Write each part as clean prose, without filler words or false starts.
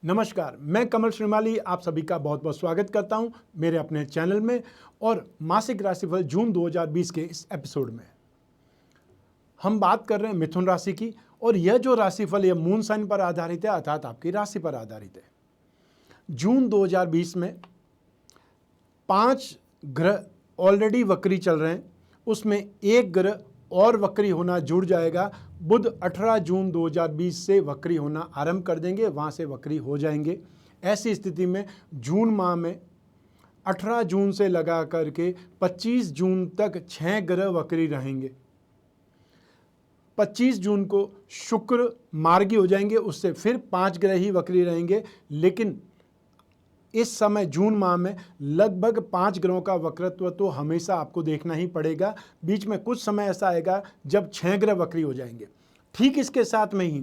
नमस्कार, मैं कमल श्रीमाली आप सभी का बहुत बहुत स्वागत करता हूं मेरे अपने चैनल में और मासिक राशिफल जून 2020 के इस एपिसोड में। हम बात कर रहे हैं मिथुन राशि की और यह जो राशिफल यह मून साइन पर आधारित है, अर्थात आपकी राशि पर आधारित है। जून 2020 में 5 ग्रह ऑलरेडी वक्री चल रहे हैं, उसमें एक ग्रह और वक्री होना जुड़ जाएगा। बुध 18 जून 2020 से वक्री होना आरंभ कर देंगे, वहाँ से वक्री हो जाएंगे। ऐसी स्थिति में जून माह में 18 जून से लगा करके 25 जून तक 6 ग्रह वक्री रहेंगे। 25 जून को शुक्र मार्गी हो जाएंगे, उससे फिर 5 ग्रह ही वक्री रहेंगे। लेकिन इस समय जून माह में लगभग 5 ग्रहों का वक्रत्व तो हमेशा आपको देखना ही पड़ेगा। बीच में कुछ समय ऐसा आएगा जब 6 ग्रह वक्री हो जाएंगे। ठीक इसके साथ में ही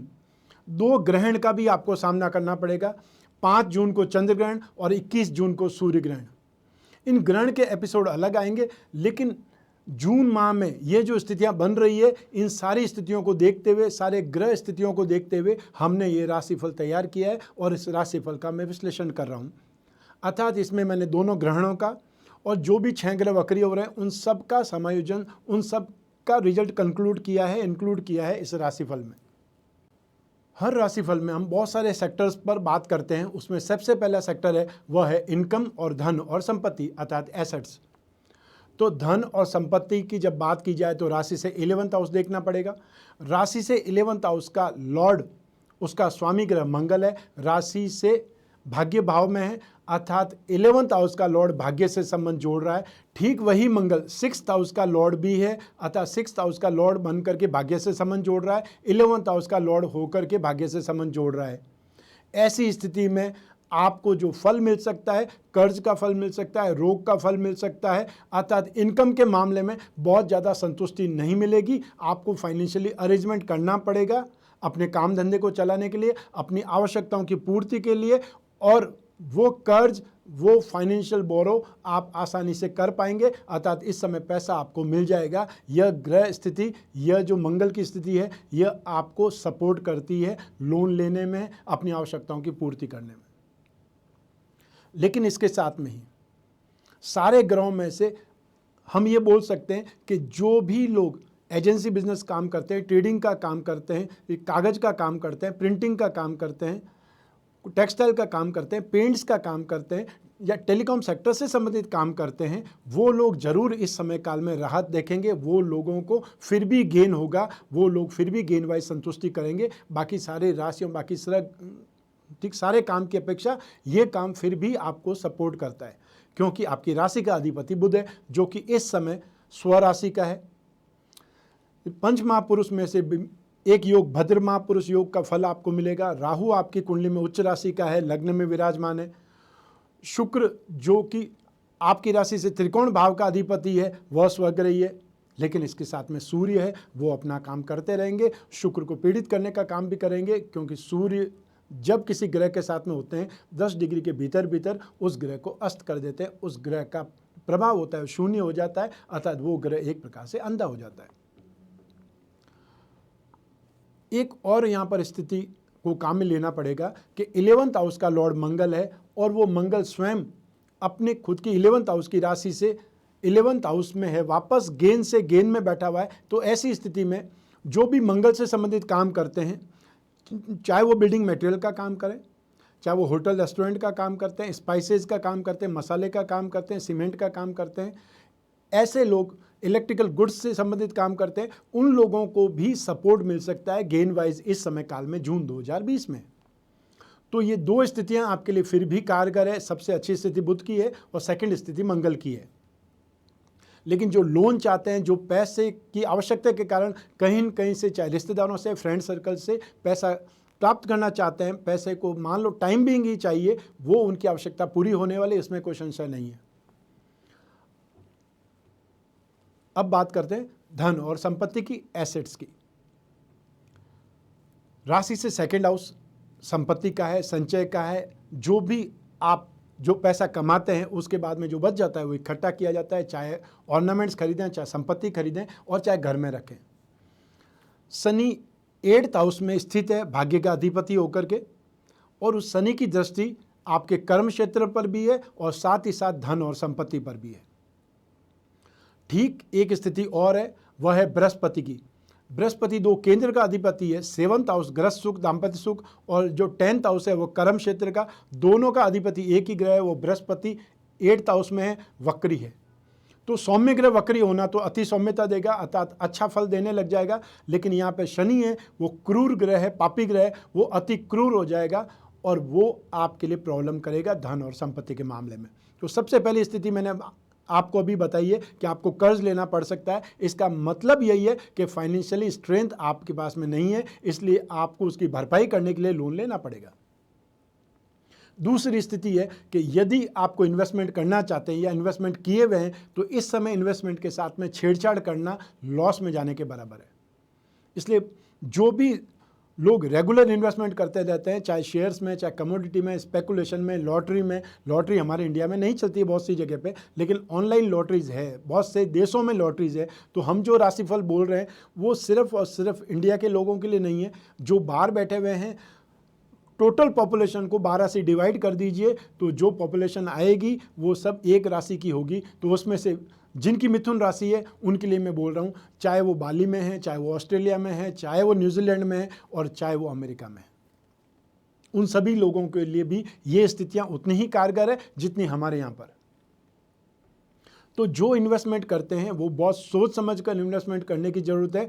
2 ग्रहण का भी आपको सामना करना पड़ेगा। 5 जून को चंद्र ग्रहण और 21 जून को सूर्य ग्रहण। इन ग्रहण के एपिसोड अलग आएंगे, लेकिन जून माह में ये जो स्थितियां बन रही है, इन सारी स्थितियों को देखते हुए, सारे ग्रह स्थितियों को देखते हुए हमने ये राशिफल तैयार किया है और इस राशिफल का मैं विश्लेषण कर रहा हूँ। अर्थात इसमें मैंने दोनों ग्रहणों का और जो भी 6 ग्रह वक्री हो रहे हैं उन सब का समायोजन, उन सब का रिजल्ट इंक्लूड किया है इस राशिफल में। हर राशिफल में हम बहुत सारे सेक्टर्स पर बात करते हैं। उसमें सबसे पहला सेक्टर है वह है इनकम और धन और संपत्ति, अर्थात एसेट्स। तो धन और संपत्ति की जब बात की जाए तो राशि से 11th हाउस देखना पड़ेगा। राशि से 11th हाउस का लॉर्ड, उसका स्वामी ग्रह मंगल है, राशि से भाग्य भाव में है, अर्थात 11th हाउस का लॉर्ड भाग्य से संबंध जोड़ रहा है। ठीक वही मंगल 6th हाउस का लॉर्ड भी है, अर्थात 6th हाउस का लॉर्ड बन करके भाग्य से संबंध जोड़ रहा है, 11th हाउस का लॉर्ड होकर के भाग्य से संबंध जोड़ रहा है। ऐसी स्थिति में आपको जो फल मिल सकता है, कर्ज का फल मिल सकता है, रोग का फल मिल सकता है, अर्थात इनकम के मामले में बहुत ज़्यादा संतुष्टि नहीं मिलेगी। आपको फाइनेंशियली अरेंजमेंट करना पड़ेगा अपने काम धंधे को चलाने के लिए, अपनी आवश्यकताओं की पूर्ति के लिए, और वो कर्ज, वो फाइनेंशियल बोरो आप आसानी से कर पाएंगे। अर्थात इस समय पैसा आपको मिल जाएगा। यह ग्रह स्थिति, यह जो मंगल की स्थिति है, यह आपको सपोर्ट करती है लोन लेने में, अपनी आवश्यकताओं की पूर्ति करने में। लेकिन इसके साथ में ही सारे ग्रहों में से हम ये बोल सकते हैं कि जो भी लोग एजेंसी बिजनेस काम करते हैं, ट्रेडिंग का काम करते हैं, कागज़ का काम करते हैं, प्रिंटिंग का काम करते हैं, टेक्सटाइल का काम करते हैं, पेंट्स का काम करते हैं या टेलीकॉम सेक्टर से संबंधित काम करते हैं, वो लोग जरूर इस समय काल में राहत देखेंगे। वो लोगों को फिर भी गेन होगा, वो लोग फिर भी गेन वाइज संतुष्टि करेंगे। बाकी सारे राशियों, बाकी सारे काम की अपेक्षा ये काम फिर भी आपको सपोर्ट करता है, क्योंकि आपकी राशि का अधिपति बुध है, जो कि इस समय स्वराशि का है। पंच महापुरुष में से एक योग भद्र महापुरुष योग का फल आपको मिलेगा। राहु आपकी कुंडली में उच्च राशि का है, लग्न में विराजमान है। शुक्र जो कि आपकी राशि से त्रिकोण भाव का अधिपति है, वह स्वग्रही है। लेकिन इसके साथ में सूर्य है, वो अपना काम करते रहेंगे, शुक्र को पीड़ित करने का काम भी करेंगे, क्योंकि सूर्य जब किसी ग्रह के साथ में होते हैं 10 डिग्री के भीतर भीतर उस ग्रह को अस्त कर देते हैं। उस ग्रह का प्रभाव होता है, शून्य हो जाता है, अर्थात वो ग्रह एक प्रकार से अंधा हो जाता है। एक और यहाँ पर स्थिति को काम में लेना पड़ेगा कि 11th हाउस का लॉर्ड मंगल है और वो मंगल स्वयं अपने खुद की 11th हाउस की राशि से 11th हाउस में है, वापस गेन से गेन में बैठा हुआ है। तो ऐसी स्थिति में जो भी मंगल से संबंधित काम करते हैं, चाहे वो बिल्डिंग मटेरियल का काम करें, चाहे वो होटल रेस्टोरेंट का काम करते हैं, स्पाइसेस का काम करते हैं, मसाले का काम करते हैं, सीमेंट का काम करते हैं, ऐसे लोग इलेक्ट्रिकल गुड्स से संबंधित काम करते हैं, उन लोगों को भी सपोर्ट मिल सकता है गेन वाइज इस समय काल में जून 2020 में। तो ये 2 स्थितियां आपके लिए फिर भी कारगर है। सबसे अच्छी स्थिति बुध की है और सेकंड स्थिति मंगल की है। लेकिन जो लोन चाहते हैं, जो पैसे की आवश्यकता के कारण कहीं न कहीं से, चाहे रिश्तेदारों से, फ्रेंड सर्कल से पैसा प्राप्त करना चाहते हैं, पैसे को मान लो टाइम बीइंग ही चाहिए, वो उनकी आवश्यकता पूरी होने वाली, इसमें कोई संशय नहीं है। अब बात करते हैं धन और संपत्ति की, एसेट्स की। राशि से 2nd हाउस संपत्ति का है, संचय का है। जो भी आप जो पैसा कमाते हैं उसके बाद में जो बच जाता है वो इकट्ठा किया जाता है, चाहे ऑर्नामेंट्स खरीदें, चाहे संपत्ति खरीदें और चाहे घर में रखें। शनि 8th हाउस में स्थित है भाग्य का अधिपति होकर के, और उस शनि की दृष्टि आपके कर्म क्षेत्र पर भी है और साथ ही साथ धन और संपत्ति पर भी है। ठीक एक स्थिति और है, वह है बृहस्पति की। बृहस्पति 2 केंद्र का अधिपति है, 7th हाउस गृहस्थ सुख, दाम्पत्य सुख, और जो 10th हाउस है वो कर्म क्षेत्र का, दोनों का अधिपति एक ही ग्रह है, वो बृहस्पति 8th हाउस में है, वक्री है। तो सौम्य ग्रह वक्री होना तो अति सौम्यता देगा, अर्थात अच्छा फल देने लग जाएगा। लेकिन यहाँ पे शनि है, वो क्रूर ग्रह है, पापी ग्रह है, वो अति क्रूर हो जाएगा और वो आपके लिए प्रॉब्लम करेगा धन और संपत्ति के मामले में। तो सबसे पहली स्थिति मैंने आपको अभी बताई है कि आपको कर्ज लेना पड़ सकता है। इसका मतलब यही है कि फाइनेंशियली स्ट्रेंथ आपके पास में नहीं है, इसलिए आपको उसकी भरपाई करने के लिए लोन लेना पड़ेगा। दूसरी स्थिति है कि यदि आपको इन्वेस्टमेंट करना चाहते हैं या इन्वेस्टमेंट किए हुए हैं तो इस समय इन्वेस्टमेंट के साथ में छेड़छाड़ करना लॉस में जाने के बराबर है। इसलिए जो भी लोग रेगुलर इन्वेस्टमेंट करते रहते हैं, चाहे शेयर्स में, चाहे कमोडिटी में, स्पेकुलेशन में, लॉटरी में, लॉटरी हमारे इंडिया में नहीं चलती है बहुत सी जगह पे, लेकिन ऑनलाइन लॉटरीज है, बहुत से देशों में लॉटरीज है। तो हम जो राशिफल बोल रहे हैं वो सिर्फ और सिर्फ इंडिया के लोगों के लिए नहीं है। जो बाहर बैठे हुए हैं, टोटल पॉपुलेशन को 12 से डिवाइड कर दीजिए तो जो पॉपुलेशन आएगी वो सब एक राशि की होगी। तो उसमें से जिनकी मिथुन राशि है उनके लिए मैं बोल रहा हूँ, चाहे वो बाली में है, चाहे वो ऑस्ट्रेलिया में है, चाहे वो न्यूजीलैंड में है और चाहे वो अमेरिका में है, उन सभी लोगों के लिए भी ये स्थितियाँ उतनी ही कारगर है जितनी हमारे यहाँ पर। तो जो इन्वेस्टमेंट करते हैं वो बहुत सोच समझ कर इन्वेस्टमेंट करने की ज़रूरत है।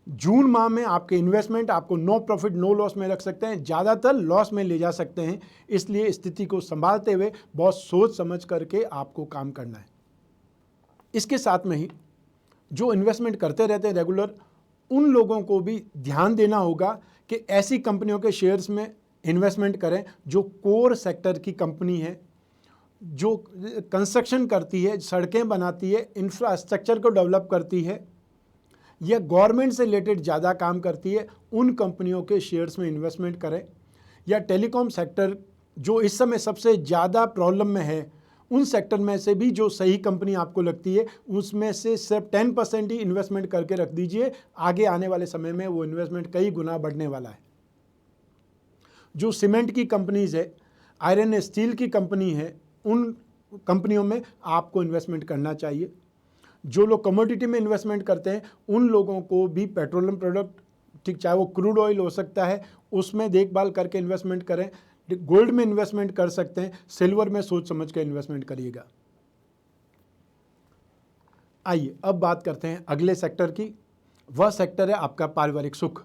जून माह में आपके इन्वेस्टमेंट आपको नो प्रॉफिट नो लॉस में रख सकते हैं, ज़्यादातर लॉस में ले जा सकते हैं। इसलिए स्थिति को संभालते हुए बहुत सोच समझ करके आपको काम करना है। इसके साथ में ही जो इन्वेस्टमेंट करते रहते हैं रेगुलर, उन लोगों को भी ध्यान देना होगा कि ऐसी कंपनियों के शेयर्स में इन्वेस्टमेंट करें जो कोर सेक्टर की कंपनी है, जो कंस्ट्रक्शन करती है, सड़कें बनाती है, इंफ्रास्ट्रक्चर को डेवलप करती है या गवर्नमेंट से रिलेटेड ज़्यादा काम करती है, उन कंपनियों के शेयर्स में इन्वेस्टमेंट करें। या टेलीकॉम सेक्टर जो इस समय सबसे ज़्यादा प्रॉब्लम में है, उन सेक्टर में से भी जो सही कंपनी आपको लगती है उसमें से सिर्फ 10% ही इन्वेस्टमेंट करके रख दीजिए। आगे आने वाले समय में वो इन्वेस्टमेंट कई गुना बढ़ने वाला है। जो सीमेंट की कंपनीज़ है, आयरन एंड स्टील की कंपनी है, उन कंपनियों में आपको इन्वेस्टमेंट करना चाहिए। जो लोग कमोडिटी में इन्वेस्टमेंट करते हैं उन लोगों को भी पेट्रोलियम प्रोडक्ट, ठीक, चाहे वो क्रूड ऑयल हो सकता है, उसमें देखभाल करके इन्वेस्टमेंट करें। गोल्ड में इन्वेस्टमेंट कर सकते हैं, सिल्वर में सोच समझ कर इन्वेस्टमेंट करिएगा। आइए अब बात करते हैं अगले सेक्टर की। वह सेक्टर है आपका पारिवारिक सुख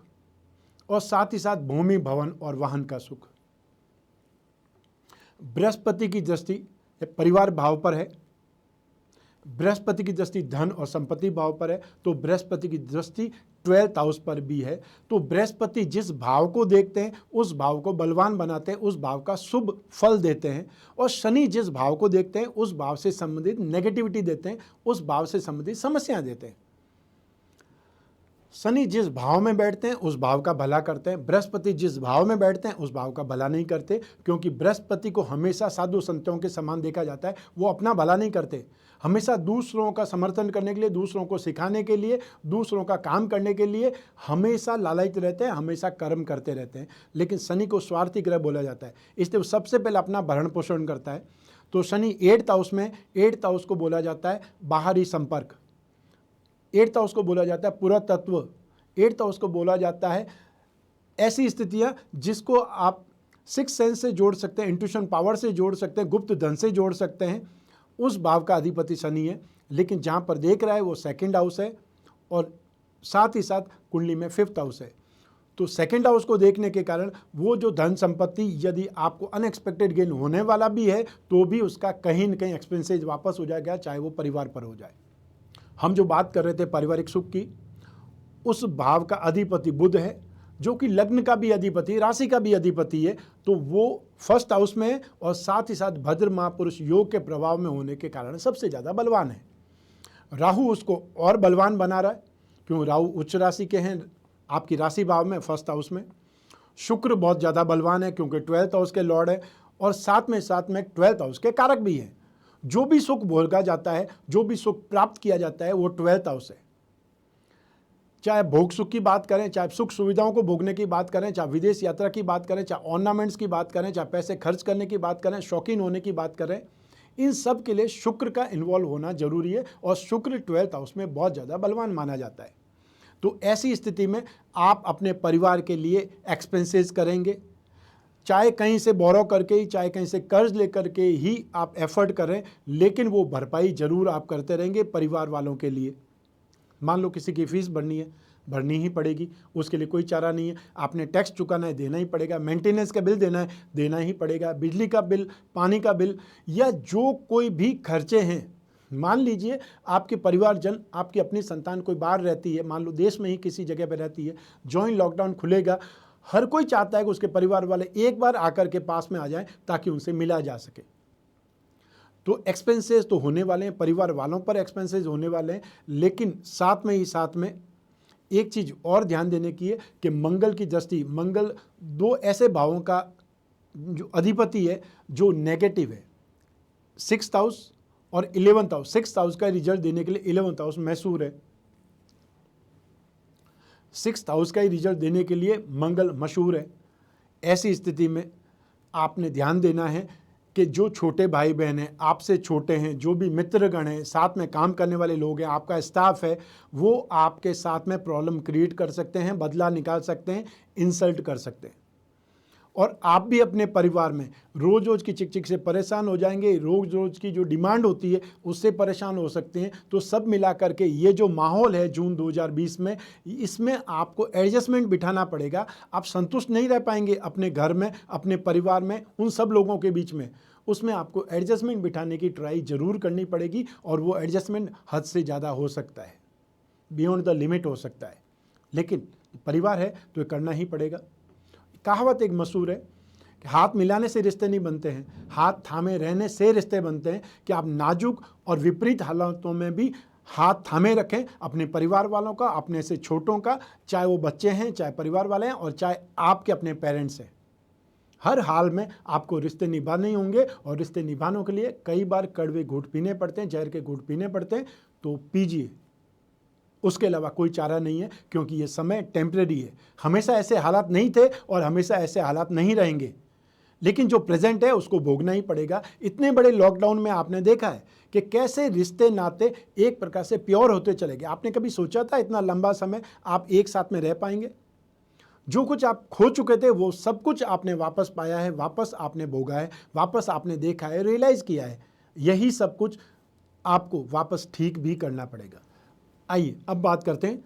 और साथ ही साथ भूमि, भवन और वाहन का सुख। बृहस्पति की दृष्टि परिवार भाव पर है, बृहस्पति की दृष्टि धन और संपत्ति भाव पर है, तो बृहस्पति की दृष्टि 12th हाउस पर भी है। तो बृहस्पति जिस भाव को देखते हैं उस भाव को बलवान बनाते हैं, उस भाव का शुभ फल देते हैं। और शनि जिस भाव को देखते हैं उस भाव से संबंधित नेगेटिविटी देते हैं, उस भाव से संबंधित समस्याएं देते हैं। शनि जिस भाव में बैठते हैं उस भाव का भला करते हैं, बृहस्पति जिस भाव में बैठते हैं उस भाव का भला नहीं करते, क्योंकि बृहस्पति को हमेशा साधु संतों के समान देखा जाता है। वो अपना भला नहीं करते, हमेशा दूसरों का समर्थन करने के लिए, दूसरों को सिखाने के लिए, दूसरों का काम करने के लिए हमेशा लालायित रहते हैं, हमेशा कर्म करते रहते हैं। लेकिन शनि को स्वार्थी ग्रह बोला जाता है, इसलिए वो सबसे पहले अपना भरण पोषण करता है। तो शनि 8th हाउस में, 8th हाउस को बोला जाता है बाहरी संपर्क, 8th हाउस को बोला जाता है पुरातत्व, 8th हाउस को बोला जाता है ऐसी स्थितियां जिसको आप 6th सेंस से जोड़ सकते हैं, इंट्यूशन पावर से जोड़ सकते हैं, गुप्त धन से जोड़ सकते हैं। उस भाव का अधिपति शनि है, लेकिन जहां पर देख रहा है वो 2nd हाउस है और साथ ही साथ कुंडली में 5th हाउस है। तो 2nd हाउस को देखने के कारण वो जो धन संपत्ति यदि आपको अनएक्सपेक्टेड गेन होने वाला भी है तो भी उसका कहीं न कहीं एक्सपेंसेज वापस हो जाएगा, चाहे वो परिवार पर हो जाए। हम जो बात कर रहे थे पारिवारिक सुख की, उस भाव का अधिपति बुध है जो कि लग्न का भी अधिपति, राशि का भी अधिपति है। तो वो 1st हाउस में है और साथ ही साथ भद्र महापुरुष योग के प्रभाव में होने के कारण सबसे ज़्यादा बलवान है। राहु उसको और बलवान बना रहा है, क्यों, राहु उच्च राशि के हैं आपकी राशि भाव में 1st हाउस में। शुक्र बहुत ज़्यादा बलवान है क्योंकि 12th हाउस के लॉर्ड है और साथ में 12th हाउस के कारक भी हैं। जो भी सुख भोगा जाता है, जो भी सुख प्राप्त किया जाता है वो 12th हाउस है। चाहे भोग सुख की बात करें, चाहे सुख सुविधाओं को भोगने की बात करें, चाहे विदेश यात्रा की बात करें, चाहे ऑर्नामेंट्स की बात करें, चाहे पैसे खर्च करने की बात करें, शौकीन होने की बात करें, इन सब के लिए शुक्र का इन्वॉल्व होना जरूरी है। और शुक्र 12th हाउस में बहुत ज़्यादा बलवान माना जाता है। तो ऐसी स्थिति में आप अपने परिवार के लिए एक्सपेंसेस करेंगे, चाहे कहीं से बोरो करके ही, चाहे कहीं से कर्ज लेकर के ही आप एफर्ट करें, लेकिन वो भरपाई जरूर आप करते रहेंगे परिवार वालों के लिए। मान लो किसी की फीस भरनी ही पड़ेगी, उसके लिए कोई चारा नहीं है। आपने टैक्स चुकाना है, देना ही पड़ेगा। मेंटेनेंस का बिल देना है, देना ही पड़ेगा। बिजली का बिल, पानी का बिल, या जो कोई भी खर्चे हैं, मान लीजिए आपके परिवारजन, आपकी अपनी संतान कोई बाहर रहती है, मान लो देश में ही किसी जगह पर रहती है, जो ही लॉकडाउन खुलेगा, हर कोई चाहता है कि उसके परिवार वाले एक बार आकर के पास में आ जाएं ताकि उनसे मिला जा सके। तो एक्सपेंसेस तो होने वाले हैं, परिवार वालों पर एक्सपेंसेस होने वाले हैं, लेकिन साथ में एक चीज़ और ध्यान देने की है कि मंगल की दृष्टि, मंगल 2 ऐसे भावों का जो अधिपति है जो नेगेटिव है, 6th हाउस और 11th हाउस। 6th हाउस का रिजल्ट देने के लिए 11th हाउस मैसूर है, 6th हाउस का ही रिजल्ट देने के लिए मंगल मशहूर है। ऐसी स्थिति में आपने ध्यान देना है कि जो छोटे भाई बहन हैं, आपसे छोटे हैं, जो भी मित्रगण हैं, साथ में काम करने वाले लोग हैं, आपका स्टाफ है, वो आपके साथ में प्रॉब्लम क्रिएट कर सकते हैं, बदला निकाल सकते हैं, इंसल्ट कर सकते हैं। और आप भी अपने परिवार में रोज़ रोज़ की चिक चिक से परेशान हो जाएंगे, रोज़ रोज़ की जो डिमांड होती है उससे परेशान हो सकते हैं। तो सब मिला करके ये जो माहौल है जून 2020 में, इसमें आपको एडजस्टमेंट बिठाना पड़ेगा। आप संतुष्ट नहीं रह पाएंगे अपने घर में, अपने परिवार में, उन सब लोगों के बीच में। उसमें आपको एडजस्टमेंट बिठाने की ट्राई ज़रूर करनी पड़ेगी, और वो एडजस्टमेंट हद से ज़्यादा हो सकता है, बियॉन्ड द लिमिट हो सकता है, लेकिन परिवार है तो ये करना ही पड़ेगा। कहावत एक मशहूर है कि हाथ मिलाने से रिश्ते नहीं बनते हैं, हाथ थामे रहने से रिश्ते बनते हैं। कि आप नाजुक और विपरीत हालातों में भी हाथ थामे रखें अपने परिवार वालों का, अपने से छोटों का, चाहे वो बच्चे हैं, चाहे परिवार वाले हैं, और चाहे आपके अपने पेरेंट्स हैं। हर हाल में आपको रिश्ते निभाने होंगे, और रिश्ते निभाने के लिए कई बार कड़वे घूंट पीने पड़ते हैं, जहर के घूंट पीने पड़ते हैं, तो पीजिए। उसके अलावा कोई चारा नहीं है, क्योंकि ये समय टेम्परेरी है। हमेशा ऐसे हालात नहीं थे और हमेशा ऐसे हालात नहीं रहेंगे, लेकिन जो प्रेजेंट है उसको भोगना ही पड़ेगा। इतने बड़े लॉकडाउन में आपने देखा है कि कैसे रिश्ते नाते एक प्रकार से प्योर होते चले गए। आपने कभी सोचा था इतना लंबा समय आप एक साथ में रह पाएंगे? जो कुछ आप खो चुके थे वो सब कुछ आपने वापस पाया है, वापस आपने भोगा है, वापस आपने देखा है, रियलाइज़ किया है। यही सब कुछ आपको वापस ठीक भी करना पड़ेगा। आइए अब बात करते हैं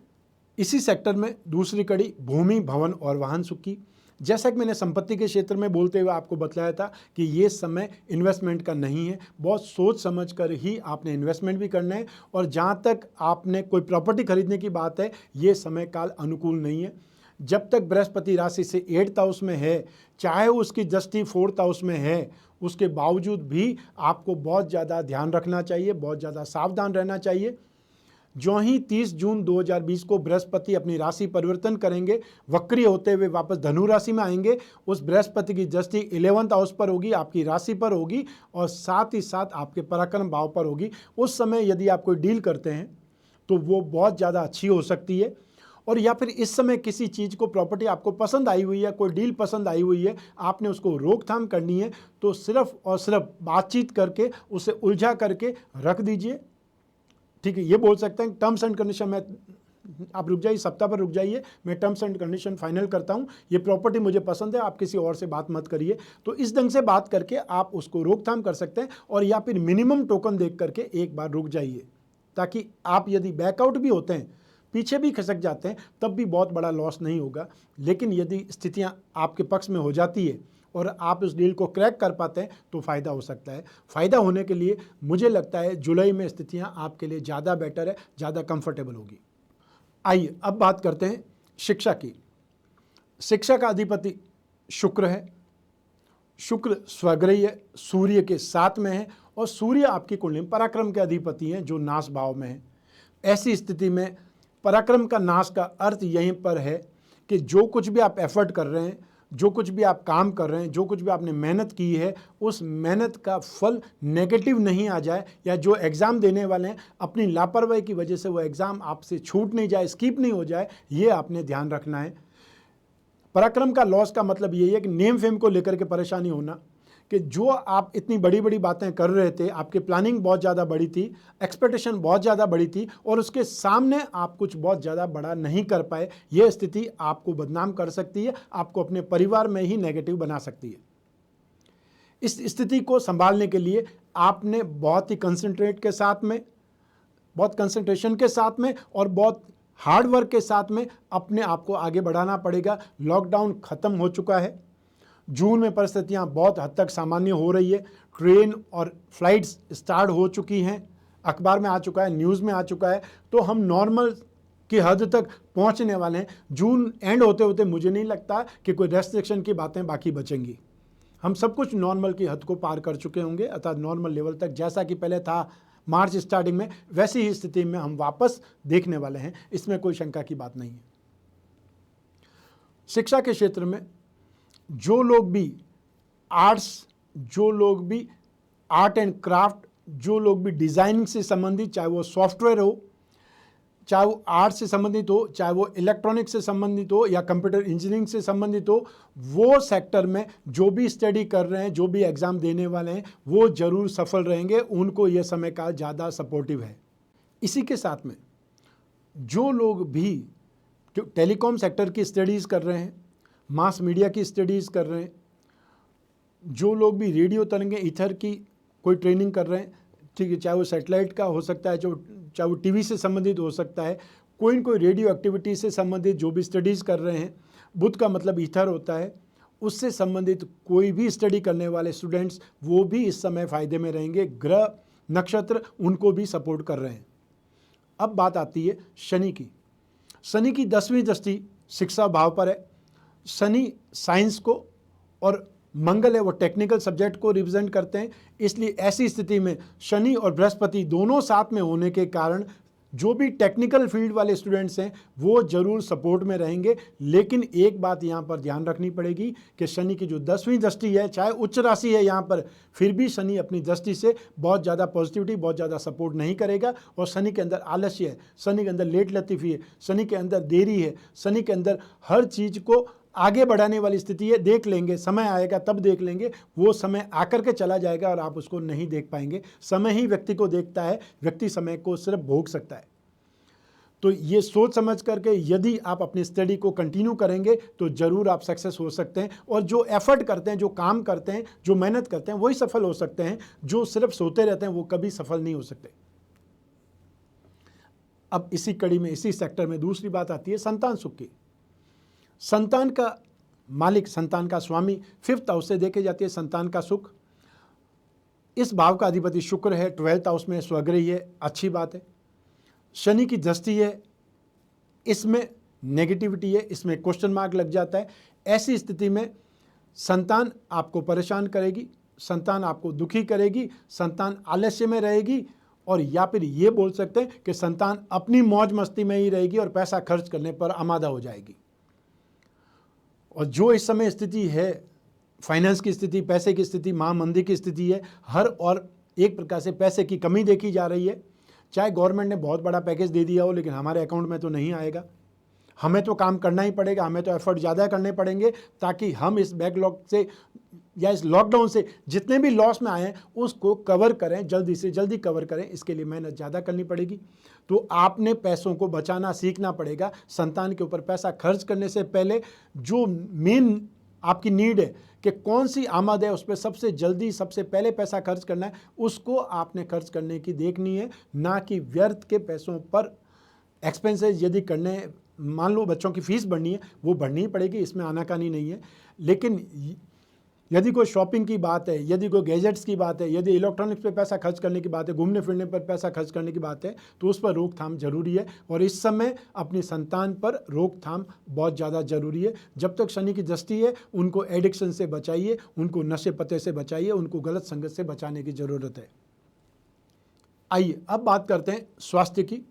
इसी सेक्टर में दूसरी कड़ी, भूमि, भवन और वाहन सुख की। जैसा कि मैंने संपत्ति के क्षेत्र में बोलते हुए आपको बतलाया था कि ये समय इन्वेस्टमेंट का नहीं है, बहुत सोच समझ कर ही आपने इन्वेस्टमेंट भी करना है। और जहाँ तक आपने कोई प्रॉपर्टी खरीदने की बात है, ये समय काल अनुकूल नहीं है। जब तक बृहस्पति राशि से 8th हाउस में है, चाहे उसकी दृष्टि 4th हाउस में है, उसके बावजूद भी आपको बहुत ज़्यादा ध्यान रखना चाहिए, बहुत ज़्यादा सावधान रहना चाहिए। जो ही 30 जून 2020 को बृहस्पति अपनी राशि परिवर्तन करेंगे, वक्री होते हुए वापस धनु राशि में आएंगे, उस बृहस्पति की दृष्टि 11th हाउस पर होगी, आपकी राशि पर होगी, और साथ ही साथ आपके पराक्रम भाव पर होगी। उस समय यदि आप कोई डील करते हैं तो वो बहुत ज़्यादा अच्छी हो सकती है। और या फिर इस समय किसी चीज़ को, प्रॉपर्टी आपको पसंद आई हुई है, कोई डील पसंद आई हुई है, आपने उसको रोकथाम करनी है, तो सिर्फ और सिर्फ बातचीत करके उसे उलझा करके रख दीजिए। ठीक है, ये बोल सकते हैं टर्म्स एंड कंडीशन में आप रुक जाइए, सप्ताह पर रुक जाइए, मैं टर्म्स एंड कंडीशन फाइनल करता हूँ, ये प्रॉपर्टी मुझे पसंद है, आप किसी और से बात मत करिए। तो इस ढंग से बात करके आप उसको रोकथाम कर सकते हैं। और या फिर मिनिमम टोकन देख करके एक बार रुक जाइए, ताकि आप यदि बैकआउट भी होते हैं, पीछे भी खसक जाते हैं, तब भी बहुत बड़ा लॉस नहीं होगा। लेकिन यदि स्थितियाँ आपके पक्ष में हो जाती है और आप उस डील को क्रैक कर पाते हैं तो फ़ायदा हो सकता है। फ़ायदा होने के लिए मुझे लगता है जुलाई में स्थितियां आपके लिए ज़्यादा बेटर है, ज़्यादा कंफर्टेबल होगी। आइए अब बात करते हैं शिक्षा की। शिक्षा का अधिपति शुक्र है। शुक्र स्वग्रही है, सूर्य के साथ में है, और सूर्य आपकी कुंडली में पराक्रम के अधिपति हैं जो नाश भाव में है। ऐसी स्थिति में पराक्रम का नाश का अर्थ यहीं पर है कि जो कुछ भी आप एफर्ट कर रहे हैं जो कुछ भी आप काम कर रहे हैं, जो कुछ भी आपने मेहनत की है, उस मेहनत का फल नेगेटिव नहीं आ जाए, या जो एग्ज़ाम देने वाले हैं अपनी लापरवाही की वजह से वो एग्ज़ाम आपसे छूट नहीं जाए, स्किप नहीं हो जाए, ये आपने ध्यान रखना है। पराक्रम का लॉस का मतलब यही है कि नेम फेम को लेकर के परेशानी होना, कि जो आप इतनी बड़ी बड़ी बातें कर रहे थे, आपकी प्लानिंग बहुत ज़्यादा बड़ी थी, एक्सपेक्टेशन बहुत ज़्यादा बड़ी थी, और उसके सामने आप कुछ बहुत ज़्यादा बड़ा नहीं कर पाए, यह स्थिति आपको बदनाम कर सकती है, आपको अपने परिवार में ही नेगेटिव बना सकती है। इस स्थिति को संभालने के लिए आपने बहुत ही कंसंट्रेट के साथ में, बहुत कंसंट्रेशन के साथ में और बहुत हार्ड वर्क के साथ में अपने आप को आगे बढ़ाना पड़ेगा। लॉकडाउन ख़त्म हो चुका है, जून में परिस्थितियां बहुत हद तक सामान्य हो रही है, ट्रेन और फ्लाइट्स स्टार्ट हो चुकी हैं, अखबार में आ चुका है, न्यूज़ में आ चुका है, तो हम नॉर्मल की हद तक पहुंचने वाले हैं। जून एंड होते होते मुझे नहीं लगता कि कोई रेस्ट्रिक्शन की बातें बाकी बचेंगी। हम सब कुछ नॉर्मल की हद को पार कर चुके होंगे, अर्थात नॉर्मल लेवल तक, जैसा कि पहले था मार्च स्टार्टिंग में, वैसी ही स्थिति में हम वापस देखने वाले हैं, इसमें कोई शंका की बात नहीं है। शिक्षा के क्षेत्र में जो लोग भी आर्ट्स, जो लोग भी आर्ट एंड क्राफ्ट, जो लोग भी डिज़ाइनिंग से संबंधित, चाहे वो सॉफ्टवेयर हो, चाहे वो आर्ट से संबंधित हो, चाहे वो इलेक्ट्रॉनिक्स से संबंधित हो, या कंप्यूटर इंजीनियरिंग से संबंधित हो, वो सेक्टर में जो भी स्टडी कर रहे हैं, जो भी एग्ज़ाम देने वाले हैं, वो ज़रूर सफल रहेंगे। उनको ये समय का ज़्यादा सपोर्टिव है। इसी के साथ में जो लोग भी टेलीकॉम सेक्टर की स्टडीज़ कर रहे हैं, मास मीडिया की स्टडीज़ कर रहे हैं, जो लोग भी रेडियो तरंगे ईथर की कोई ट्रेनिंग कर रहे हैं, ठीक है, चाहे वो सैटेलाइट का हो सकता है, चाहे वो टीवी से संबंधित हो सकता है, कोई न कोई रेडियो एक्टिविटी से संबंधित जो भी स्टडीज़ कर रहे हैं, बुध का मतलब ईथर होता है, उससे संबंधित कोई भी स्टडी करने वाले स्टूडेंट्स, वो भी इस समय फ़ायदे में रहेंगे। ग्रह नक्षत्र उनको भी सपोर्ट कर रहे हैं। अब बात आती है शनि की। शनि की 10वीं दृष्टि शिक्षा भाव पर है। शनि साइंस को और मंगल है वो टेक्निकल सब्जेक्ट को रिप्रेजेंट करते हैं, इसलिए ऐसी स्थिति में शनि और बृहस्पति दोनों साथ में होने के कारण जो भी टेक्निकल फील्ड वाले स्टूडेंट्स हैं वो जरूर सपोर्ट में रहेंगे। लेकिन एक बात यहाँ पर ध्यान रखनी पड़ेगी कि शनि की जो 10वीं दृष्टि है, चाहे उच्च राशि है यहाँ पर, फिर भी शनि अपनी दृष्टि से बहुत ज़्यादा पॉजिटिविटी, बहुत ज़्यादा सपोर्ट नहीं करेगा। और शनि के अंदर आलस्य है, शनि के अंदर लेट लतीफ़ी है, शनि के अंदर देरी है, शनि के अंदर हर चीज़ को आगे बढ़ाने वाली स्थिति है। देख लेंगे, समय आएगा तब देख लेंगे, वो समय आकर के चला जाएगा और आप उसको नहीं देख पाएंगे। समय ही व्यक्ति को देखता है, व्यक्ति समय को सिर्फ भोग सकता है। तो ये सोच समझ करके यदि आप अपनी स्टडी को कंटिन्यू करेंगे तो ज़रूर आप सक्सेस हो सकते हैं। और जो एफर्ट करते हैं, जो काम करते हैं, जो मेहनत करते हैं, वही सफल हो सकते हैं। जो सिर्फ सोते रहते हैं वो कभी सफल नहीं हो सकते। अब इसी कड़ी में, इसी सेक्टर में दूसरी बात आती है संतान सुख की। संतान का मालिक, संतान का स्वामी 5th हाउस से देखे जाती है संतान का सुख। इस भाव का अधिपति शुक्र है, 12th हाउस में स्वग्रही है, अच्छी बात है। शनि की दृष्टि है, इसमें नेगेटिविटी है, इसमें क्वेश्चन मार्क लग जाता है। ऐसी स्थिति में संतान आपको परेशान करेगी, संतान आपको दुखी करेगी, संतान आलस्य में रहेगी, और या फिर ये बोल सकते हैं कि संतान अपनी मौज मस्ती में ही रहेगी और पैसा खर्च करने पर आमादा हो जाएगी। और जो इस समय स्थिति है, फाइनेंस की स्थिति, पैसे की स्थिति, महामंदी की स्थिति है, हर और एक प्रकार से पैसे की कमी देखी जा रही है। चाहे गवर्नमेंट ने बहुत बड़ा पैकेज दे दिया हो, लेकिन हमारे अकाउंट में तो नहीं आएगा। हमें तो काम करना ही पड़ेगा, हमें तो एफर्ट ज़्यादा करने पड़ेंगे ताकि हम इस बैकलॉग से या इस लॉकडाउन से जितने भी लॉस में आए हैं उसको कवर करें, जल्दी से जल्दी कवर करें। इसके लिए मेहनत ज़्यादा करनी पड़ेगी। तो आपने पैसों को बचाना सीखना पड़ेगा। संतान के ऊपर पैसा खर्च करने से पहले जो मेन आपकी नीड है कि कौन सी आमद है, उस पर सबसे जल्दी सबसे पहले पैसा खर्च करना है, उसको आपने खर्च करने की देखनी है, ना कि व्यर्थ के पैसों पर एक्सपेंसेस यदि करने। मान लो बच्चों की फीस बढ़नी है, वो बढ़नी ही पड़ेगी, इसमें आनाकानी नहीं है। लेकिन यदि कोई शॉपिंग की बात है, यदि कोई गैजेट्स की बात है, यदि इलेक्ट्रॉनिक्स पे पैसा खर्च करने की बात है, घूमने फिरने पर पैसा खर्च करने की बात है, तो उस पर रोकथाम जरूरी है। और इस समय अपनी संतान पर रोकथाम बहुत ज़्यादा जरूरी है। जब तक शनि की दृष्टि है, उनको एडिक्शन से बचाइए, उनको नशे पते से बचाइए, उनको गलत संगत से बचाने की ज़रूरत है। आइए अब बात करते हैं स्वास्थ्य की।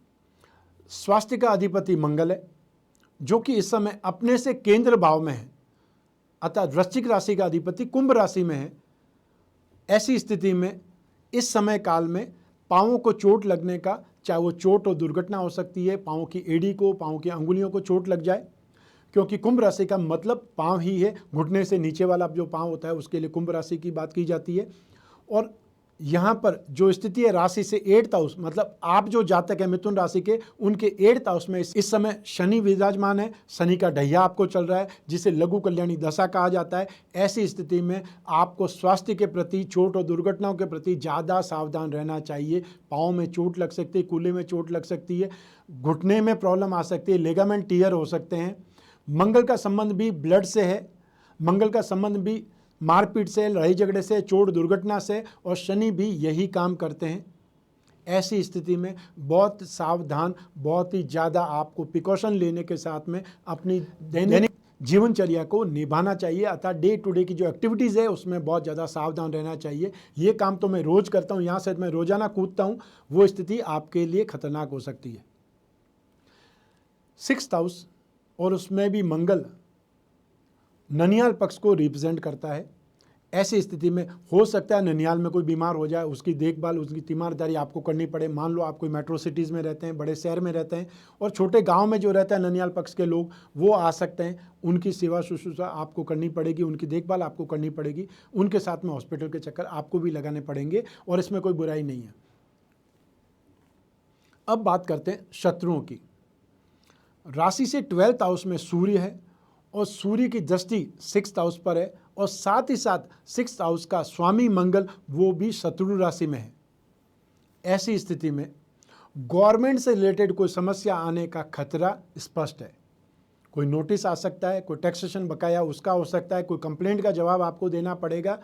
स्वास्थ्य का अधिपति मंगल है, जो कि इस समय अपने से केंद्र भाव में है, अतः वृश्चिक राशि का अधिपति कुंभ राशि में है। ऐसी स्थिति में इस समय काल में पाँवों को चोट लगने का, चाहे वो चोट और दुर्घटना हो सकती है, पाँव की एड़ी को, पाँव की अंगुलियों को चोट लग जाए, क्योंकि कुंभ राशि का मतलब पाँव ही है। घुटने से नीचे वाला जो पाँव होता है उसके लिए कुंभ राशि की बात की जाती है। और यहाँ पर जो स्थिति है राशि से 8th हाउस, मतलब आप जो जातक है मिथुन राशि के, उनके 8th हाउस में इस समय शनि विराजमान है। शनि का ढैया आपको चल रहा है, जिसे लघु कल्याणी दशा कहा जाता है। ऐसी स्थिति में आपको स्वास्थ्य के प्रति, चोट और दुर्घटनाओं के प्रति ज़्यादा सावधान रहना चाहिए। पाँव में चोट लग सकती है, कूल्हे में चोट लग सकती है, घुटने में प्रॉब्लम आ सकती है, लिगामेंट टियर हो सकते हैं। मंगल का संबंध भी ब्लड से है, मंगल का संबंध भी मारपीट से, लड़ाई झगड़े से, चोट दुर्घटना से, और शनि भी यही काम करते हैं। ऐसी स्थिति में बहुत सावधान, बहुत ही ज़्यादा आपको प्रिकॉशन लेने के साथ में अपनी दैनिक जीवनचर्या को निभाना चाहिए। अतः डे टू डे की जो एक्टिविटीज़ है उसमें बहुत ज़्यादा सावधान रहना चाहिए। ये काम तो मैं रोज़ करता हूँ, यहाँ से मैं रोज़ाना कूदता हूँ, वो स्थिति आपके लिए खतरनाक हो सकती है। 6th हाउस, और उसमें भी मंगल ननियाल पक्ष को रिप्रेजेंट करता है। ऐसी स्थिति में हो सकता है ननियाल में कोई बीमार हो जाए, उसकी देखभाल, उसकी तीमारदारी आपको करनी पड़े। मान लो आप कोई मेट्रो सिटीज़ में रहते हैं, बड़े शहर में रहते हैं, और छोटे गांव में जो रहता है ननियाल पक्ष के लोग, वो आ सकते हैं। उनकी सेवा शुश्रूषा आपको करनी पड़ेगी, उनकी देखभाल आपको करनी पड़ेगी, उनके साथ में हॉस्पिटल के चक्कर आपको भी लगाने पड़ेंगे, और इसमें कोई बुराई नहीं है। अब बात करते हैं शत्रुओं की। राशि से 12th हाउस में सूर्य है, और सूर्य की दृष्टि 6th हाउस पर है, और साथ ही साथ 6th हाउस का स्वामी मंगल वो भी शत्रु राशि में है। ऐसी स्थिति में गवर्नमेंट से रिलेटेड कोई समस्या आने का खतरा स्पष्ट है। कोई नोटिस आ सकता है, कोई टैक्सेशन बकाया उसका हो सकता है, कोई कंप्लेंट का जवाब आपको देना पड़ेगा,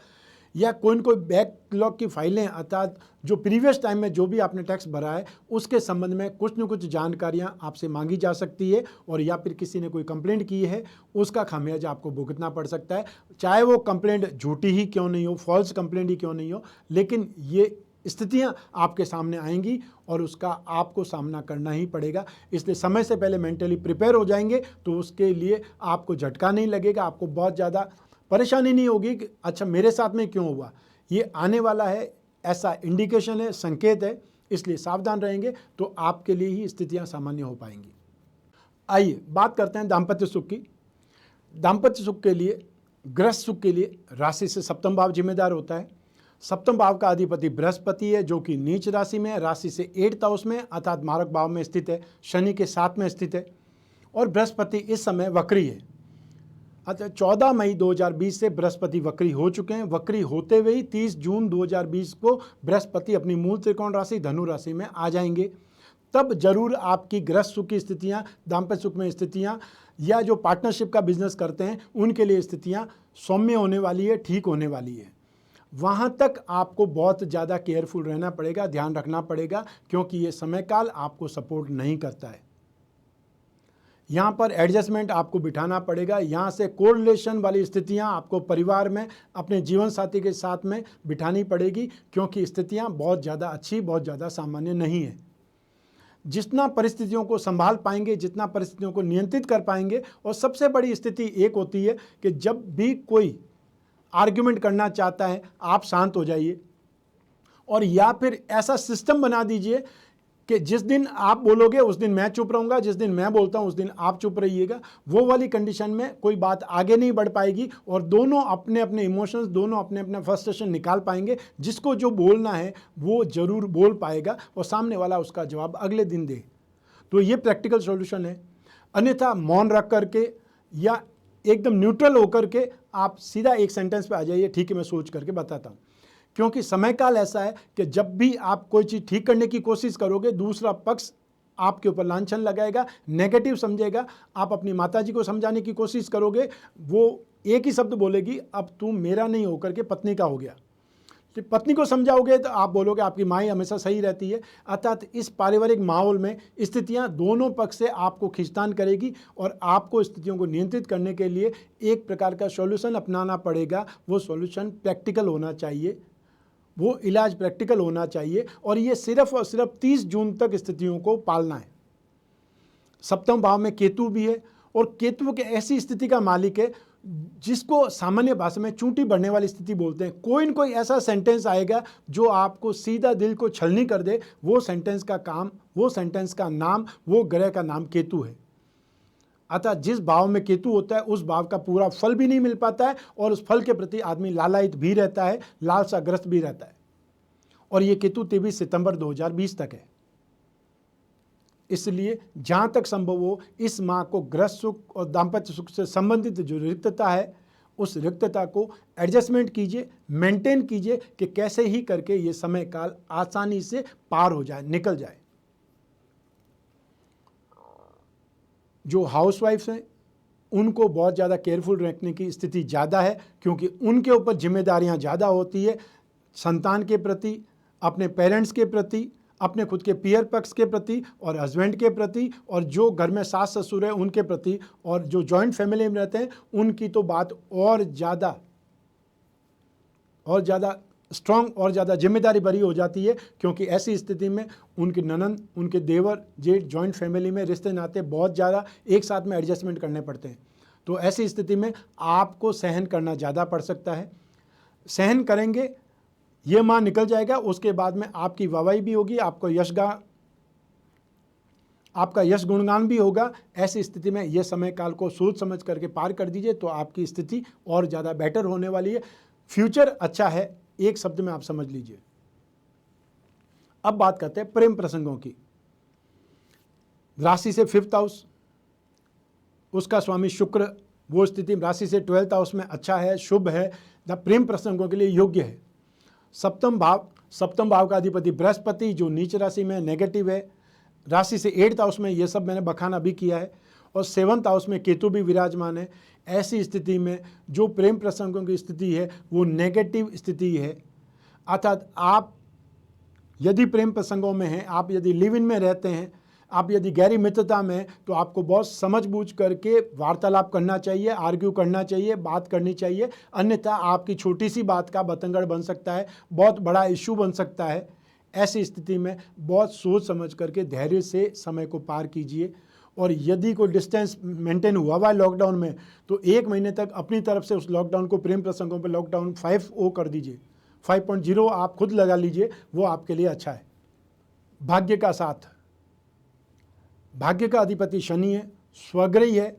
या कोई न कोई बैकलॉग की फाइलें, अर्थात जो प्रीवियस टाइम में जो भी आपने टैक्स भरा है उसके संबंध में कुछ न कुछ जानकारियां आपसे मांगी जा सकती है, और या फिर किसी ने कोई कंप्लेंट की है उसका खामियाजा आपको भुगतना पड़ सकता है। चाहे वो कंप्लेंट झूठी ही क्यों नहीं हो, फॉल्स कंप्लेंट ही क्यों नहीं हो, लेकिन ये स्थितियां आपके सामने आएंगी और उसका आपको सामना करना ही पड़ेगा। इसलिए समय से पहले मेंटली प्रिपेयर हो जाएंगे तो उसके लिए आपको झटका नहीं लगेगा, आपको बहुत ज़्यादा परेशानी नहीं होगी कि अच्छा मेरे साथ में क्यों हुआ। ये आने वाला है, ऐसा इंडिकेशन है, संकेत है, इसलिए सावधान रहेंगे तो आपके लिए ही स्थितियां सामान्य हो पाएंगी। आइए बात करते हैं दाम्पत्य सुख की। दाम्पत्य सुख के लिए, गृहस्थ सुख के लिए राशि से 7वां भाव जिम्मेदार होता है। 7वां भाव का अधिपति बृहस्पति है, जो कि नीच राशि में है, राशि से 8th हाउस में अर्थात मारक भाव में स्थित है, शनि के साथ में स्थित है, और बृहस्पति इस समय वक्री है। अच्छा, 14 मई 2020 से बृहस्पति वक्री हो चुके हैं। वक्री होते हुए ही 30 जून 2020 को बृहस्पति अपनी मूल त्रिकोण राशि धनु राशि में आ जाएंगे। तब जरूर आपकी गृहस्थ सुख की स्थितियाँ, दाम्पत्य सुख में स्थितियाँ, या जो पार्टनरशिप का बिजनेस करते हैं उनके लिए स्थितियाँ सौम्य होने वाली है, ठीक होने वाली है। वहाँ तक आपको बहुत ज़्यादा केयरफुल रहना पड़ेगा, ध्यान रखना पड़ेगा, क्योंकि ये समय काल आपको सपोर्ट नहीं करता है। यहाँ पर एडजस्टमेंट आपको बिठाना पड़ेगा। यहाँ से कोरिलेशन वाली स्थितियाँ आपको परिवार में अपने जीवन साथी के साथ में बिठानी पड़ेगी, क्योंकि स्थितियाँ बहुत ज़्यादा अच्छी, बहुत ज़्यादा सामान्य नहीं है। जितना परिस्थितियों को संभाल पाएंगे, जितना परिस्थितियों को नियंत्रित कर पाएंगे, और सबसे बड़ी स्थिति एक होती है कि जब भी कोई आर्ग्यूमेंट करना चाहता है आप शांत हो जाइए, और या फिर ऐसा सिस्टम बना दीजिए कि जिस दिन आप बोलोगे उस दिन मैं चुप रहूंगा, जिस दिन मैं बोलता हूं उस दिन आप चुप रहिएगा। वो वाली कंडीशन में कोई बात आगे नहीं बढ़ पाएगी, और दोनों अपने अपने इमोशंस, दोनों अपने अपने फ्रस्ट्रेशन निकाल पाएंगे। जिसको जो बोलना है वो जरूर बोल पाएगा, और सामने वाला उसका जवाब अगले दिन दे। तो ये प्रैक्टिकल सॉल्यूशन है। अन्यथा मौन रख करके या एकदम न्यूट्रल होकर के आप सीधा एक सेंटेंस पे आ जाइए, ठीक है मैं सोच करके बताता हूँ। क्योंकि समय काल ऐसा है कि जब भी आप कोई चीज़ ठीक करने की कोशिश करोगे, दूसरा पक्ष आपके ऊपर लांछन लगाएगा, नेगेटिव समझेगा। आप अपनी माताजी को समझाने की कोशिश करोगे, वो एक ही शब्द बोलेगी, अब तू मेरा नहीं होकर के पत्नी का हो गया। तो पत्नी को समझाओगे तो आप बोलोगे आपकी माँ ही हमेशा सही रहती है। अर्थात इस पारिवारिक माहौल में स्थितियाँ दोनों पक्ष से आपको खींचतान करेगी, और आपको स्थितियों को नियंत्रित करने के लिए एक प्रकार का सॉल्यूशन अपनाना पड़ेगा। वो सॉल्यूशन प्रैक्टिकल होना चाहिए, वो इलाज प्रैक्टिकल होना चाहिए, और ये सिर्फ और सिर्फ 30 जून तक स्थितियों को पालना है। 7वें भाव में केतु भी है, और केतु के ऐसी स्थिति का मालिक है जिसको सामान्य भाषा में चूंटी बढ़ने वाली स्थिति बोलते हैं। कोई न कोई ऐसा सेंटेंस आएगा जो आपको सीधा दिल को छलनी कर दे। वो सेंटेंस का काम, वो सेंटेंस का नाम, वो ग्रह का नाम केतु है। अतः जिस भाव में केतु होता है उस भाव का पूरा फल भी नहीं मिल पाता है और उस फल के प्रति आदमी लालायित भी रहता है, लालसाग्रस्त भी रहता है। और ये केतु 23 सितंबर 2020 तक है। इसलिए जहाँ तक संभव हो इस माह को गृह सुख और दाम्पत्य सुख से संबंधित जो रिक्तता है उस रिक्तता को एडजस्टमेंट कीजिए, मेंटेन कीजिए कि कैसे ही करके ये समय काल आसानी से पार हो जाए, निकल जाए। जो हाउसवाइफ्स हैं उनको बहुत ज़्यादा केयरफुल रखने की स्थिति ज़्यादा है, क्योंकि उनके ऊपर जिम्मेदारियां ज़्यादा होती है, संतान के प्रति, अपने पेरेंट्स के प्रति, अपने खुद के पियर पक्ष के प्रति और हस्बैंड के प्रति, और जो घर में सास ससुर है उनके प्रति, और जो जॉइंट फैमिली में रहते हैं उनकी तो बात और ज़्यादा स्ट्रॉन्ग और ज़्यादा जिम्मेदारी भरी हो जाती है, क्योंकि ऐसी स्थिति में उनके ननंद, उनके देवर, जेठ, जॉइंट फैमिली में रिश्ते नाते बहुत ज़्यादा एक साथ में एडजस्टमेंट करने पड़ते हैं। तो ऐसी स्थिति में आपको सहन करना ज़्यादा पड़ सकता है। सहन करेंगे, ये माह निकल जाएगा, उसके बाद में आपकी वाहवाही भी होगी, आपका यश गुणगान भी होगा। ऐसी स्थिति में यह समय काल को सोच समझ करके पार कर दीजिए तो आपकी स्थिति और ज़्यादा बेटर होने वाली है। फ्यूचर अच्छा है, एक शब्द में आप समझ लीजिए। अब बात करते हैं प्रेम प्रसंगों की। राशि से 5th हाउस, उसका स्वामी शुक्र, वो स्थिति राशि से 12th हाउस में अच्छा है, शुभ है, प्रेम प्रसंगों के लिए योग्य है। सप्तम भाव का अधिपति बृहस्पति जो नीच राशि में नेगेटिव है, राशि से 8th हाउस में, ये सब मैंने बखाना भी किया है, और 7th हाउस में केतु भी विराजमान है। ऐसी स्थिति में जो प्रेम प्रसंगों की स्थिति है वो नेगेटिव स्थिति है। अर्थात आप यदि प्रेम प्रसंगों में हैं, आप यदि लिव इन में रहते हैं, आप यदि गहरी मित्रता में, तो आपको बहुत समझ बूझ करके वार्तालाप करना चाहिए, आर्ग्यू करना चाहिए, बात करनी चाहिए। अन्यथा आपकी छोटी सी बात का बतंगड़ बन सकता है, बहुत बड़ा इश्यू बन सकता है। ऐसी स्थिति में बहुत सोच समझ करके धैर्य से समय को पार कीजिए। और यदि कोई डिस्टेंस मेंटेन हुआ है लॉकडाउन में, तो 1 महीने तक अपनी तरफ से उस लॉकडाउन को प्रेम प्रसंगों पर लॉकडाउन 5.0 कर दीजिए, 5.0 आप खुद लगा लीजिए, वो आपके लिए अच्छा है। भाग्य का साथ, भाग्य का अधिपति शनि है, स्वग्रही है,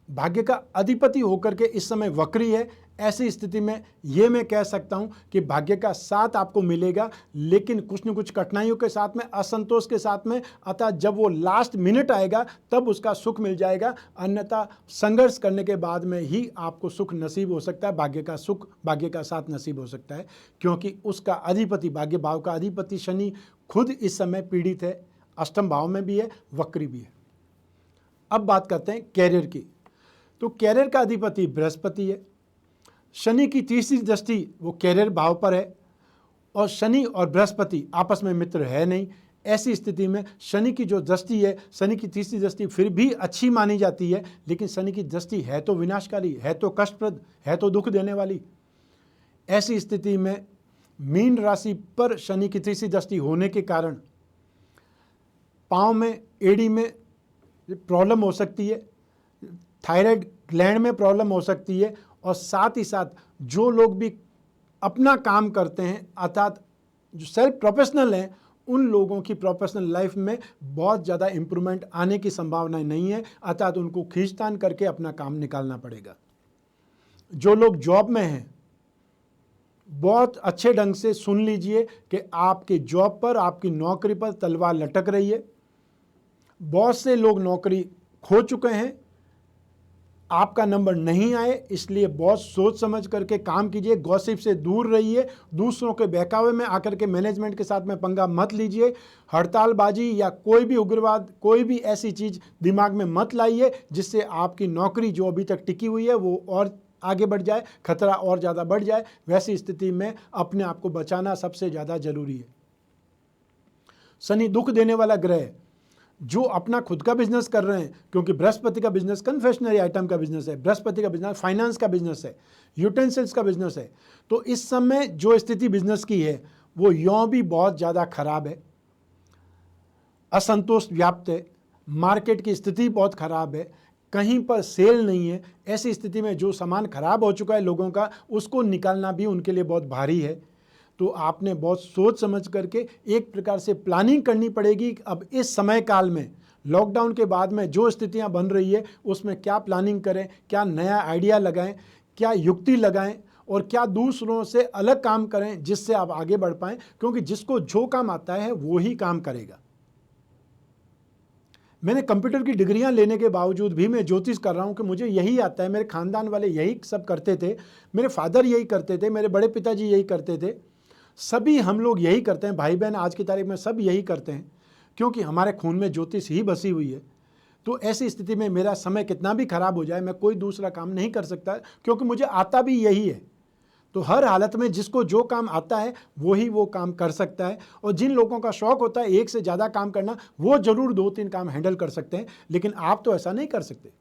भाग्य का अधिपति होकर के इस समय वक्री है। ऐसी स्थिति में ये मैं कह सकता हूँ कि भाग्य का साथ आपको मिलेगा, लेकिन कुछ न कुछ कठिनाइयों के साथ में, असंतोष के साथ में। अतः जब वो लास्ट मिनट आएगा तब उसका सुख मिल जाएगा, अन्यथा संघर्ष करने के बाद में ही आपको सुख नसीब हो सकता है, भाग्य का सुख, भाग्य का साथ नसीब हो सकता है, क्योंकि उसका अधिपति, भाग्य भाव का अधिपति शनि खुद इस समय पीड़ित है, अष्टम भाव में भी है, वक्री भी है। अब बात करते हैं कैरियर की। तो कैरियर का अधिपति बृहस्पति है, शनि की तीसरी दृष्टि वो कैरियर भाव पर है, और शनि और बृहस्पति आपस में मित्र है नहीं। ऐसी स्थिति में शनि की जो दृष्टि है, शनि की तीसरी दृष्टि फिर भी अच्छी मानी जाती है, लेकिन शनि की दृष्टि है तो विनाशकारी, है तो कष्टप्रद, है तो दुख देने वाली। ऐसी स्थिति में मीन राशि पर शनि की तीसरी दृष्टि होने के कारण पाँव में, एड़ी में प्रॉब्लम हो सकती है, थायराइड ग्लैंड में प्रॉब्लम हो सकती है, और साथ ही साथ जो लोग भी अपना काम करते हैं, अर्थात जो सेल्फ प्रोफेशनल हैं, उन लोगों की प्रोफेशनल लाइफ में बहुत ज़्यादा इम्प्रूवमेंट आने की संभावना नहीं है, अर्थात उनको खींचतान करके अपना काम निकालना पड़ेगा। जो लोग जॉब में हैं, बहुत अच्छे ढंग से सुन लीजिए कि आपके जॉब पर, आपकी नौकरी पर तलवार लटक रही है। बहुत से लोग नौकरी खो चुके हैं, आपका नंबर नहीं आए, इसलिए बहुत सोच समझ करके काम कीजिए, गॉसिप से दूर रहिए, दूसरों के बहकावे में आकर के मैनेजमेंट के साथ में पंगा मत लीजिए, हड़तालबाजी या कोई भी उग्रवाद, कोई भी ऐसी चीज़ दिमाग में मत लाइए जिससे आपकी नौकरी जो अभी तक टिकी हुई है वो और आगे बढ़ जाए, खतरा और ज़्यादा बढ़ जाए। वैसी स्थिति में अपने आप को बचाना सबसे ज़्यादा जरूरी है। शनि दुख देने वाला ग्रह है। जो अपना खुद का बिजनेस कर रहे हैं, क्योंकि बृहस्पति का बिजनेस कन्फेक्शनरी आइटम का बिजनेस है, बृहस्पति का बिजनेस फाइनेंस का बिजनेस है, यूटेंसिल्स का बिजनेस है, तो इस समय जो स्थिति बिजनेस की है वो यों भी बहुत ज़्यादा खराब है, असंतोष व्याप्त है, मार्केट की स्थिति बहुत खराब है, कहीं पर सेल नहीं है, ऐसी स्थिति में जो सामान खराब हो चुका है लोगों का, उसको निकालना भी उनके लिए बहुत भारी है। तो आपने बहुत सोच समझ करके एक प्रकार से प्लानिंग करनी पड़ेगी। अब इस समय काल में, लॉकडाउन के बाद में जो स्थितियां बन रही है, उसमें क्या प्लानिंग करें, क्या नया आइडिया लगाएं, क्या युक्ति लगाएं और क्या दूसरों से अलग काम करें जिससे आप आगे बढ़ पाएं, क्योंकि जिसको जो काम आता है वो ही काम करेगा। मैंने कंप्यूटर की डिग्रियां लेने के बावजूद भी मैं ज्योतिष कर रहा हूं कि मुझे यही आता है, मेरे खानदान वाले यही सब करते थे, मेरे फादर यही करते थे, मेरे बड़े पिताजी यही करते थे, सभी हम लोग यही करते हैं, भाई बहन आज की तारीख में सब यही करते हैं, क्योंकि हमारे खून में ज्योतिष ही बसी हुई है। तो ऐसी स्थिति में मेरा समय कितना भी खराब हो जाए, मैं कोई दूसरा काम नहीं कर सकता, क्योंकि मुझे आता भी यही है। तो हर हालत में जिसको जो काम आता है वही वो काम कर सकता है। और जिन लोगों का शौक होता है एक से ज़्यादा काम करना, वो जरूर 2-3 काम हैंडल कर सकते हैं, लेकिन आप तो ऐसा नहीं कर सकते।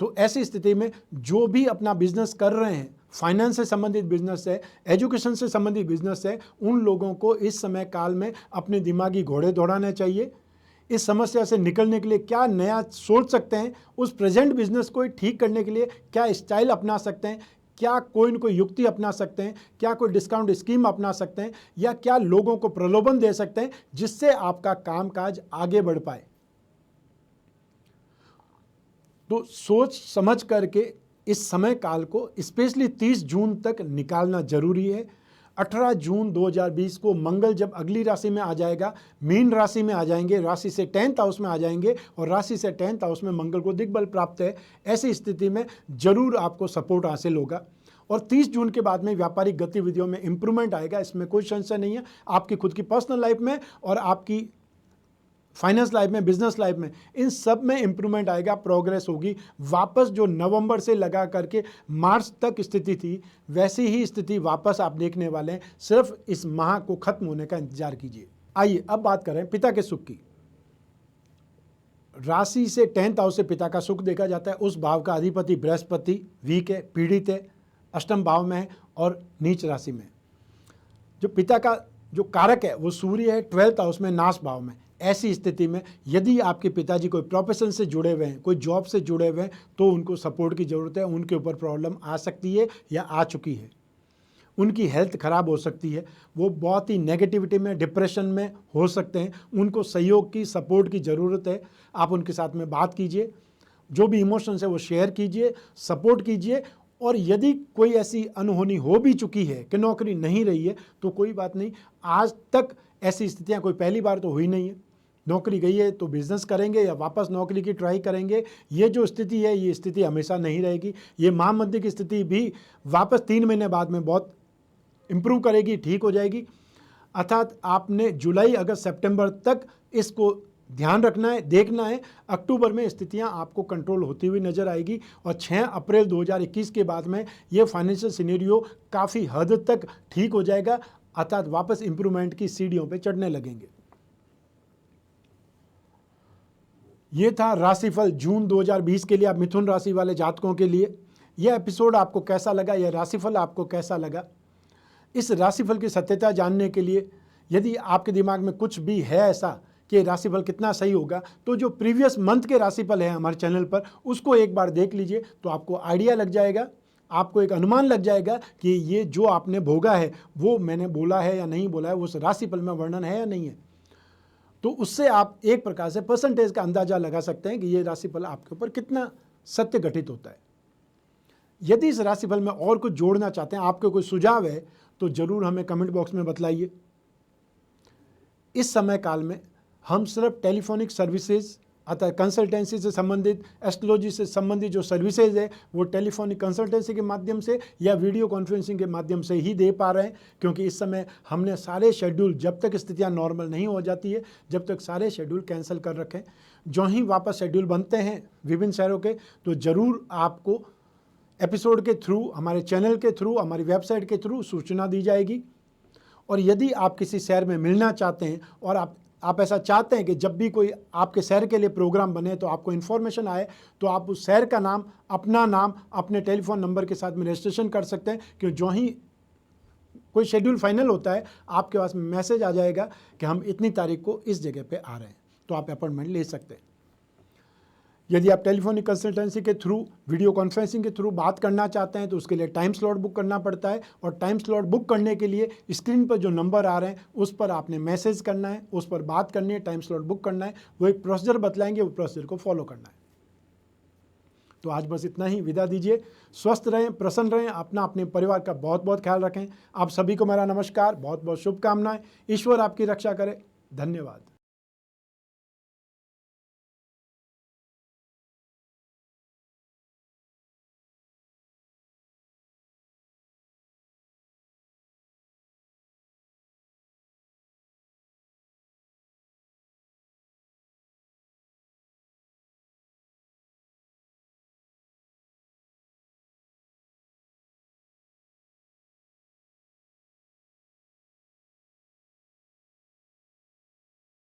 तो ऐसी स्थिति में जो भी अपना बिजनेस कर रहे हैं, फाइनेंस से संबंधित बिजनेस है, एजुकेशन से संबंधित बिजनेस है, उन लोगों को इस समय काल में अपने दिमागी घोड़े दौड़ाने चाहिए। इस समस्या से निकलने के लिए क्या नया सोच सकते हैं, उस प्रेजेंट बिजनेस को ठीक करने के लिए क्या स्टाइल अपना सकते हैं, क्या कोई न कोई युक्ति अपना सकते हैं, क्या कोई डिस्काउंट स्कीम अपना सकते हैं, या क्या लोगों को प्रलोभन दे सकते हैं जिससे आपका कामकाज आगे बढ़ पाए। तो सोच समझ करके इस समय काल को स्पेशली 30 जून तक निकालना जरूरी है। 18 जून 2020 को मंगल जब अगली राशि में आ जाएगा, मीन राशि में आ जाएंगे, राशि से 10th हाउस में आ जाएंगे और राशि से 10th हाउस में मंगल को दिग्बल प्राप्त है। ऐसी स्थिति में जरूर आपको सपोर्ट हासिल होगा और 30 जून के बाद में व्यापारिक गतिविधियों में इंप्रूवमेंट आएगा, इसमें कोई संशय नहीं है। आपकी खुद की पर्सनल लाइफ में और आपकी फाइनेंस लाइफ में, बिजनेस लाइफ में, इन सब में इंप्रूवमेंट आएगा, प्रोग्रेस होगी। वापस जो नवंबर से लगा करके मार्च तक स्थिति थी, वैसी ही स्थिति वापस आप देखने वाले हैं। सिर्फ इस माह को खत्म होने का इंतजार कीजिए। आइए अब बात करें पिता के सुख की। राशि से 10th हाउस से पिता का सुख देखा जाता है। उस भाव का अधिपति बृहस्पति वीक है, पीड़ित है, अष्टम भाव में है और नीच राशि में। जो पिता का जो कारक है वो सूर्य है, 12th हाउस में, नाश भाव में। ऐसी स्थिति में यदि आपके पिताजी कोई प्रोफेशन से जुड़े हुए हैं, कोई जॉब से जुड़े हुए हैं, तो उनको सपोर्ट की ज़रूरत है। उनके ऊपर प्रॉब्लम आ सकती है या आ चुकी है, उनकी हेल्थ खराब हो सकती है, वो बहुत ही नेगेटिविटी में, डिप्रेशन में हो सकते हैं। उनको सहयोग की, सपोर्ट की ज़रूरत है। आप उनके साथ में बात कीजिए, जो भी इमोशंस है वो शेयर कीजिए, सपोर्ट कीजिए। और यदि कोई ऐसी अनहोनी हो भी चुकी है कि नौकरी नहीं रही है, तो कोई बात नहीं, आज तक ऐसी स्थितियां कोई पहली बार तो हुई नहीं है। नौकरी गई है तो बिजनेस करेंगे या वापस नौकरी की ट्राई करेंगे। ये जो स्थिति है, ये स्थिति हमेशा नहीं रहेगी। ये महामंदी की स्थिति भी वापस 3 महीने बाद में बहुत इम्प्रूव करेगी, ठीक हो जाएगी। अर्थात आपने जुलाई, अगस्त, सितंबर तक इसको ध्यान रखना है, देखना है। अक्टूबर में स्थितियां आपको कंट्रोल होती हुई नजर आएगी और 6 अप्रैल 2021 के बाद में ये फाइनेंशियल सिनेरियो काफ़ी हद तक ठीक हो जाएगा, अर्थात वापस इंप्रूवमेंट की सीढ़ियों पे चढ़ने लगेंगे। ये था राशिफल जून 2020 के लिए, आप मिथुन राशि वाले जातकों के लिए। यह एपिसोड आपको कैसा लगा, यह राशिफल आपको कैसा लगा? इस राशिफल की सत्यता जानने के लिए यदि आपके दिमाग में कुछ भी है ऐसा कि राशिफल कितना सही होगा, तो जो प्रीवियस मंथ के राशिफल है हमारे चैनल पर, उसको एक बार देख लीजिए, तो आपको आइडिया लग जाएगा, आपको एक अनुमान लग जाएगा कि ये जो आपने भोगा है वो मैंने बोला है या नहीं बोला है, उस राशिफल में वर्णन है या नहीं है। तो उससे आप एक प्रकार से परसेंटेज का अंदाजा लगा सकते हैं कि ये राशिफल आपके ऊपर कितना सत्य घटित होता है। यदि इस राशिफल में और कुछ जोड़ना चाहते हैं, आपके कोई सुझाव है, तो जरूर हमें कमेंट बॉक्स में बतलाइए। इस समय काल में हम सिर्फ टेलीफोनिक सर्विसेज, अतः कंसल्टेंसी से संबंधित, एस्ट्रोलॉजी से संबंधित जो सर्विसेज है वो टेलीफोनिक कंसल्टेंसी के माध्यम से या वीडियो कॉन्फ्रेंसिंग के माध्यम से ही दे पा रहे हैं, क्योंकि इस समय हमने सारे शेड्यूल, जब तक स्थितियां नॉर्मल नहीं हो जाती है, जब तक सारे शेड्यूल कैंसिल कर रखे हैं। जो ही वापस शेड्यूल बनते हैं विभिन्न शहरों के, तो ज़रूर आपको एपिसोड के थ्रू, हमारे चैनल के थ्रू, हमारी वेबसाइट के थ्रू सूचना दी जाएगी। और यदि आप किसी शहर में मिलना चाहते हैं और आप ऐसा चाहते हैं कि जब भी कोई आपके शहर के लिए प्रोग्राम बने तो आपको इन्फॉर्मेशन आए, तो आप उस शहर का नाम, अपना नाम, अपने टेलीफोन नंबर के साथ में रजिस्ट्रेशन कर सकते हैं। कि जो ही कोई शेड्यूल फाइनल होता है, आपके पास मैसेज आ जाएगा कि हम इतनी तारीख को इस जगह पे आ रहे हैं, तो आप अपॉइंटमेंट ले सकते हैं। यदि आप टेलीफोनिक कंसल्टेंसी के थ्रू, वीडियो कॉन्फ्रेंसिंग के थ्रू बात करना चाहते हैं तो उसके लिए टाइम स्लॉट बुक करना पड़ता है, और टाइम स्लॉट बुक करने के लिए स्क्रीन पर जो नंबर आ रहे हैं उस पर आपने मैसेज करना है, उस पर बात करनी है, टाइम स्लॉट बुक करना है। वो एक प्रोसीजर बतलाएंगे, वो प्रोसीजर को फॉलो करना है। तो आज बस इतना ही, विदा दीजिए। स्वस्थ रहें, प्रसन्न रहें, अपना अपने परिवार का बहुत बहुत ख्याल रखें। आप सभी को मेरा नमस्कार, बहुत बहुत शुभकामनाएं। ईश्वर आपकी रक्षा करे। धन्यवाद।